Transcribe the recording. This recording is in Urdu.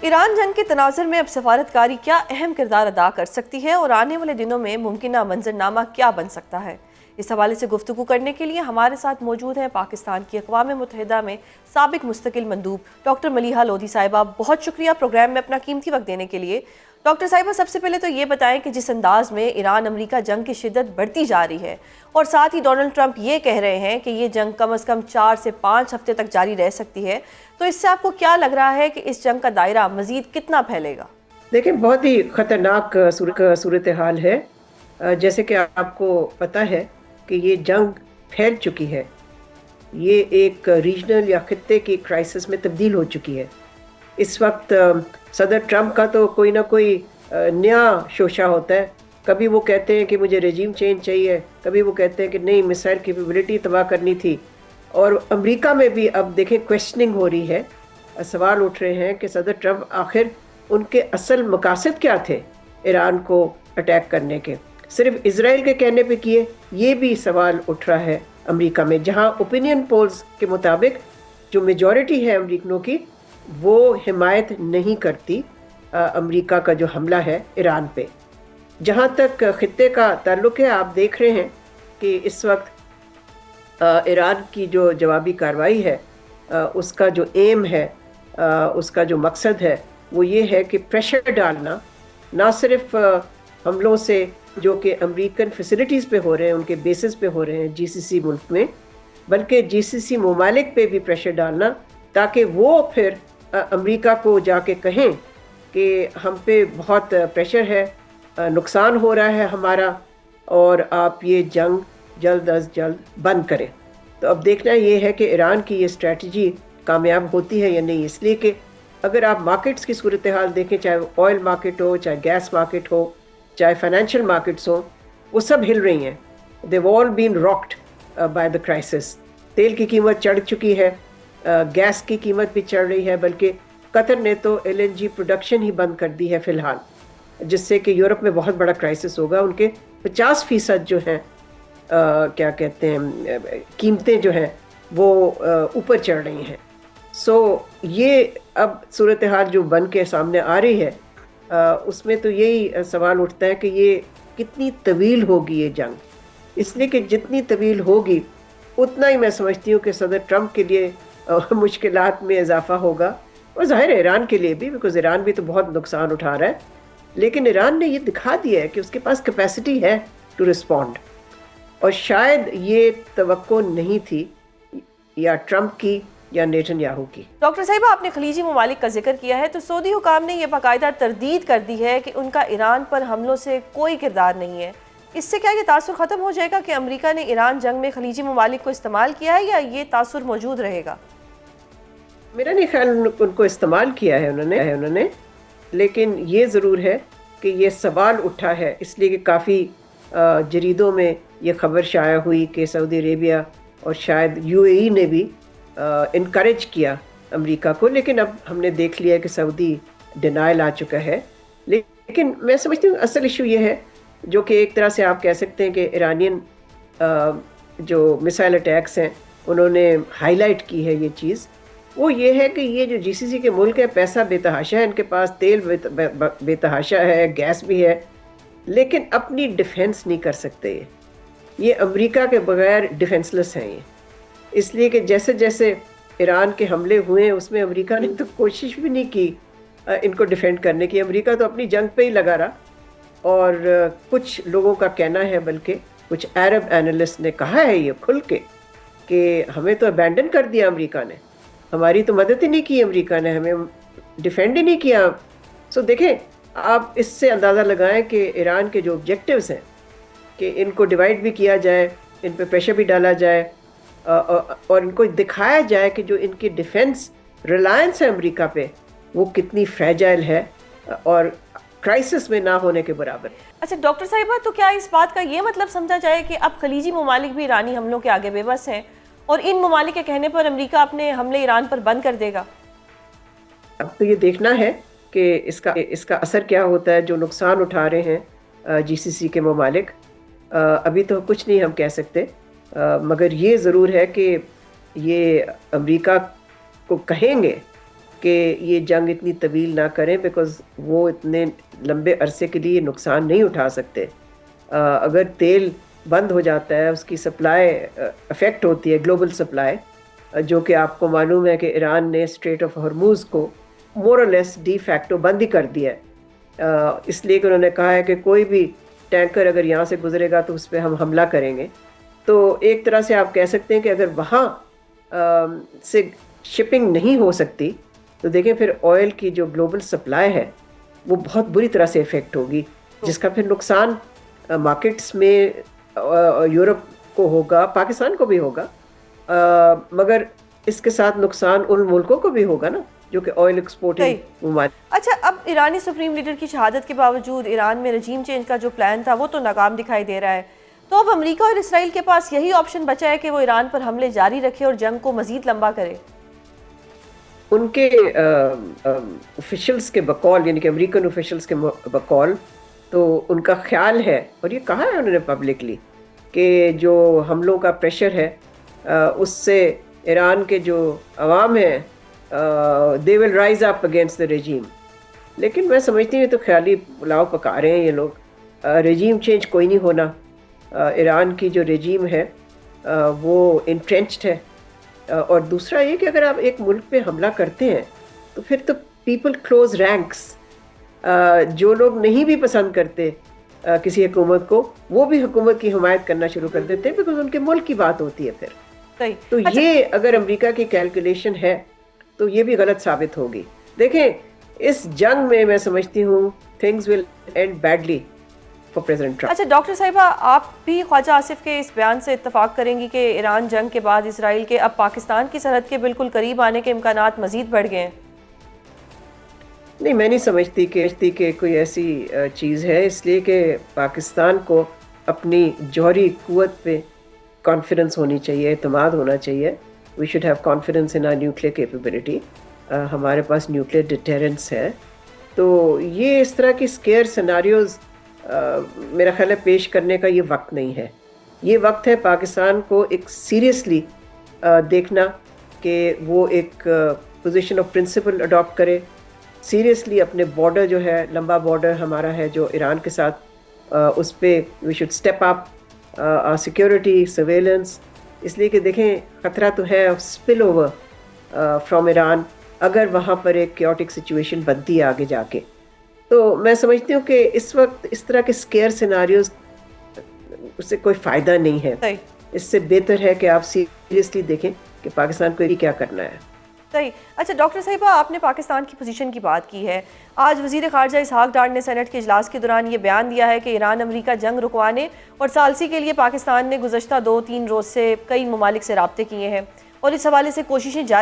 ایران جنگ کے تناظر میں اب سفارتکاری کیا اہم کردار ادا کر سکتی ہے اور آنے والے دنوں میں ممکنہ منظرنامہ کیا بن سکتا ہے؟ اس حوالے سے گفتگو کرنے کے لیے ہمارے ساتھ موجود ہیں پاکستان کی اقوام متحدہ میں سابق مستقل مندوب ڈاکٹر ملیحہ لودھی صاحبہ۔ بہت شکریہ پروگرام میں اپنا قیمتی وقت دینے کے لیے۔ ڈاکٹر صاحبہ، سب سے پہلے تو یہ بتائیں کہ جس انداز میں ایران امریکہ جنگ کی شدت بڑھتی جا رہی ہے اور ساتھ ہی ڈونلڈ ٹرمپ یہ کہہ رہے ہیں کہ یہ جنگ کم از کم 4 سے 5 ہفتے تک جاری رہ سکتی ہے، تو اس سے آپ کو کیا لگ رہا ہے کہ اس جنگ کا دائرہ مزید کتنا پھیلے گا؟ دیکھیں، بہت ہی خطرناک صورتحال ہے۔ جیسے کہ آپ کو پتہ ہے کہ یہ جنگ پھیل چکی ہے، یہ ایک ریجنل یا خطے کی کرائسس میں تبدیل ہو چکی ہے۔ اس وقت صدر ٹرمپ کا تو کوئی نہ کوئی نیا شوشہ ہوتا ہے۔ کبھی وہ کہتے ہیں کہ مجھے رجیم چینج چاہیے، کبھی وہ کہتے ہیں کہ نہیں، میسائل کیپیبلٹی تباہ کرنی تھی۔ اور امریکہ میں بھی اب دیکھیں کویسچننگ ہو رہی ہے، سوال اٹھ رہے ہیں کہ صدر ٹرمپ آخر ان کے اصل مقاصد کیا تھے ایران کو اٹیک کرنے کے؟ صرف اسرائیل کے کہنے پہ کیے؟ یہ بھی سوال اٹھ رہا ہے امریکہ میں، جہاں اوپینین پولز کے مطابق جو میجورٹی ہے امریکنوں کی، وہ حمایت نہیں کرتی امریکہ کا جو حملہ ہے ایران پہ۔ جہاں تک خطے کا تعلق ہے، آپ دیکھ رہے ہیں کہ اس وقت ایران کی جو جوابی کارروائی ہے، اس کا جو ایم ہے، اس کا جو مقصد ہے، وہ یہ ہے کہ پریشر ڈالنا، نہ صرف حملوں سے جو کہ امریکن فیسلٹیز پہ ہو رہے ہیں، ان کے بیسز پہ ہو رہے ہیں جی سی سی ملک میں، بلکہ جی سی سی ممالک پہ بھی پریشر ڈالنا، تاکہ وہ پھر امریکہ کو جا کے کہیں کہ ہم پہ بہت پریشر ہے، نقصان ہو رہا ہے ہمارا، اور آپ یہ جنگ جلد از جلد بند کریں۔ تو اب دیکھنا یہ ہے کہ ایران کی یہ اسٹریٹجی کامیاب ہوتی ہے یا نہیں، اس لیے کہ اگر آپ مارکیٹس کی صورتحال دیکھیں، چاہے آئل مارکیٹ ہو، چاہے گیس مارکیٹ ہو، چاہے فائنینشیل مارکیٹس ہوں، وہ سب ہل رہی ہیں۔ they've all been rocked by the crisis۔ تیل کی قیمت چڑھ چکی ہے، گیس کی قیمت بھی چڑھ رہی ہے، بلکہ قطر نے تو LNG پروڈکشن ہی بند کر دی ہے فی الحال، جس سے کہ یورپ میں بہت بڑا کرائسس ہوگا۔ ان کے 50% جو ہیں کیا کہتے ہیں قیمتیں جو ہیں وہ اوپر چڑھ رہی ہیں۔ سو یہ اب صورتحال جو بن کے سامنے آ رہی ہے، اس میں تو یہی سوال اٹھتا ہے کہ یہ کتنی طویل ہوگی یہ جنگ، اس لیے کہ جتنی طویل ہوگی اتنا ہی میں سمجھتی ہوں کہ صدر ٹرمپ کے لیے مشکلات میں اضافہ ہوگا، اور ظاہر ہے ایران کے لیے بھی، بیکاز ایران بھی تو بہت نقصان اٹھا رہا ہے۔ لیکن ایران نے یہ دکھا دیا ہے کہ اس کے پاس کیپیسٹی ہے ٹو رسپونڈ، اور شاید یہ توقع نہیں تھی یا ٹرمپ کی یا نیتن یاہو کی۔ ڈاکٹر صاحبہ، آپ نے خلیجی ممالک کا ذکر کیا ہے، تو سعودی حکام نے یہ باقاعدہ تردید کر دی ہے کہ ان کا ایران پر حملوں سے کوئی کردار نہیں ہے۔ اس سے کیا یہ تاثر ختم ہو جائے گا کہ امریکہ نے ایران جنگ میں خلیجی ممالک کو استعمال کیا ہے، یا یہ تاثر موجود رہے گا؟ میرا نہیں خیال ان کو استعمال کیا ہے انہوں نے، لیکن یہ ضرور ہے کہ یہ سوال اٹھا ہے، اس لیے کہ کافی جریدوں میں یہ خبر شائع ہوئی کہ سعودی عربیہ اور شاید UAE نے بھی انکریج کیا امریکہ کو، لیکن اب ہم نے دیکھ لیا کہ سعودی ڈینائل آ چکا ہے۔ لیکن میں سمجھتی ہوں اصل ایشو یہ ہے، جو کہ ایک طرح سے آپ کہہ سکتے ہیں کہ ایرانین جو مسائل اٹیکس ہیں انہوں نے ہائی لائٹ کی ہے یہ چیز، وہ یہ ہے کہ یہ جو جی سی سی کے ملک ہے، پیسہ بے تحاشا ہے ان کے پاس، تیل بے تحاشا ہے، گیس بھی ہے، لیکن اپنی ڈیفنس نہیں کر سکتے۔ یہ امریکہ کے بغیر ڈیفنس لیس ہیں یہ، اس لیے کہ جیسے جیسے ایران کے حملے ہوئے ہیں، اس میں امریکہ نے تو کوشش بھی نہیں کی ان کو ڈیفینڈ کرنے کی۔ امریکہ تو اپنی جنگ پہ ہی لگا رہا، اور کچھ لوگوں کا کہنا ہے، بلکہ کچھ عرب اینالسٹ نے کہا ہے یہ کھل کے کہ ہمیں تو ابینڈن کر دیا امریکہ نے، ہماری تو مدد ہی نہیں کی امریکہ نے، ہمیں ڈیفینڈ ہی نہیں کیا۔ سو دیکھیں، آپ اس سے اندازہ لگائیں کہ ایران کے جو آبجیکٹیوز ہیں کہ ان کو ڈیوائڈ بھی کیا جائے، ان پہ پریشر بھی ڈالا جائے، اور ان کو دکھایا جائے کہ جو ان کی ڈیفنس ریلائنس ہے امریکہ پہ، وہ کتنی فریجائل ہے اور کرائسس میں نہ ہونے کے برابر۔ اچھا ڈاکٹر صاحبہ، تو کیا اس بات کا یہ مطلب سمجھا جائے کہ اب خلیجی ممالک بھی ایرانی حملوں کے آگے بے بس ہیں، اور ان ممالک کے کہنے پر امریکہ اپنے حملے ایران پر بند کر دے گا؟ اب تو یہ دیکھنا ہے کہ اس کا اثر کیا ہوتا ہے، جو نقصان اٹھا رہے ہیں جی سی سی کے ممالک۔ ابھی تو کچھ نہیں ہم کہہ سکتے، مگر یہ ضرور ہے کہ یہ امریکہ کو کہیں گے کہ یہ جنگ اتنی طویل نہ کریں، بیکاز وہ اتنے لمبے عرصے کے لیے نقصان نہیں اٹھا سکتے. اگر تیل بند ہو جاتا ہے، اس کی سپلائی افیکٹ ہوتی ہے، گلوبل سپلائی، جو کہ آپ کو معلوم ہے کہ ایران نے اسٹریٹ آف ہرموز کو مور اور لیس ڈی فیکٹو بند ہی کر دیا ہے، اس لیے کہ انہوں نے کہا ہے کہ کوئی بھی ٹینکر اگر یہاں سے گزرے گا تو اس پہ ہم حملہ کریں گے. تو ایک طرح سے آپ کہہ سکتے ہیں کہ اگر وہاں سے شپنگ نہیں ہو سکتی تو دیکھیں پھر آئل کی جو گلوبل سپلائی ہے وہ بہت بری طرح سے افیکٹ ہوگی، جس کا پھر نقصان مارکیٹس میں یورپ کو ہوگا، پاکستان کو بھی ہوگا، مگر اس کے ساتھ نقصان ان ملکوں کو بھی ہوگا نا جو کہ آئل ایکسپورٹنگ ممالک. اچھا، اب ایرانی سپریم لیڈر کی شہادت کے باوجود ایران میں رجیم چینج کا جو پلان تھا وہ تو ناکام دکھائی دے رہا ہے. تو اب امریکہ اور اسرائیل کے پاس یہی آپشن بچا ہے کہ وہ ایران پر حملے جاری رکھے اور جنگ کو مزید لمبا کرے. ان کے آفیشلز کے بقول، یعنی کہ امریکن آفیشلز کے بقول، تو ان کا خیال ہے، اور یہ کہا ہے انہوں نے پبلکلی، کہ جو حملوں کا پریشر ہے اس سے ایران کے جو عوام ہیں they will rise up against the regime. لیکن میں سمجھتی ہوں یہ تو خیالی پلاؤ پکا رہے ہیں یہ لوگ. رجیم چینج کوئی نہیں ہونا. ایران کی جو رجیم ہے وہ انٹرینچڈ ہے. اور دوسرا یہ کہ اگر آپ ایک ملک پہ حملہ کرتے ہیں تو پھر تو پیپل کلوز رینکس، جو لوگ نہیں بھی پسند کرتے کسی حکومت کو، وہ بھی حکومت کی حمایت کرنا شروع کر دیتے ہیں، بیکاز ان کے ملک کی بات ہوتی ہے پھر. تو یہ اگر امریکہ کی کیلکولیشن ہے تو یہ بھی غلط ثابت ہوگی. دیکھیں اس جنگ میں سمجھتی ہوں things will end badly for President Trump. اچھا ڈاکٹر صاحبہ، آپ بھی خواجہ آصف کے اس بیان سے اتفاق کریں گی کہ ایران جنگ کے بعد اسرائیل کے اب پاکستان کی سرحد کے بالکل قریب آنے کے امکانات مزید بڑھ گئے ہیں؟ نہیں، میں نہیں سمجھتی کہ کوئی ایسی چیز ہے، اس لیے کہ پاکستان کو اپنی جوہری قوت پہ کانفیڈنس ہونی چاہیے، اعتماد ہونا چاہیے. We should have confidence in our nuclear capability. ہمارے پاس نیوکلیئر ڈیٹرنس ہے. تو یہ اس طرح کی اسکیئر سیناریوز میرا خیال ہے پیش کرنے کا یہ وقت نہیں ہے. یہ وقت ہے پاکستان کو ایک سیریسلی دیکھنا کہ وہ ایک پوزیشن آف پرنسپل اڈاپٹ کرے، سیریسلی اپنے بارڈر جو ہے، لمبا بارڈر ہمارا ہے جو ایران کے ساتھ، اس پہ we should step up security surveillance. اس لیے کہ دیکھیں خطرہ تو ہے اسپل اوور فرام ایران اگر وہاں پر ایک کیوٹک سچویشن بنتی ہے آگے جا کے. تو میں سمجھتی ہوں کہ اس وقت اس طرح کے اسکیئر سیناریوز اس سے کوئی فائدہ نہیں ہے. اس سے بہتر ہے کہ آپ سیریسلی دیکھیں کہ پاکستان کو کیا کرنا ہے. صحیح. اچھا ڈاکٹر صاحبہ، آپ نے پاکستان کی پوزیشن کی بات کی ہے. آج وزیر خارجہ اسحاق ڈار نے سینٹ کے اجلاس کے دوران یہ بیان دیا ہے کہ ایران امریکہ جنگ رکوانے اور ثالثی کے لیے پاکستان نے گزشتہ 2-3 روز سے کئی ممالک سے رابطے کیے ہیں اور اس حوالے سے کوششیں جاری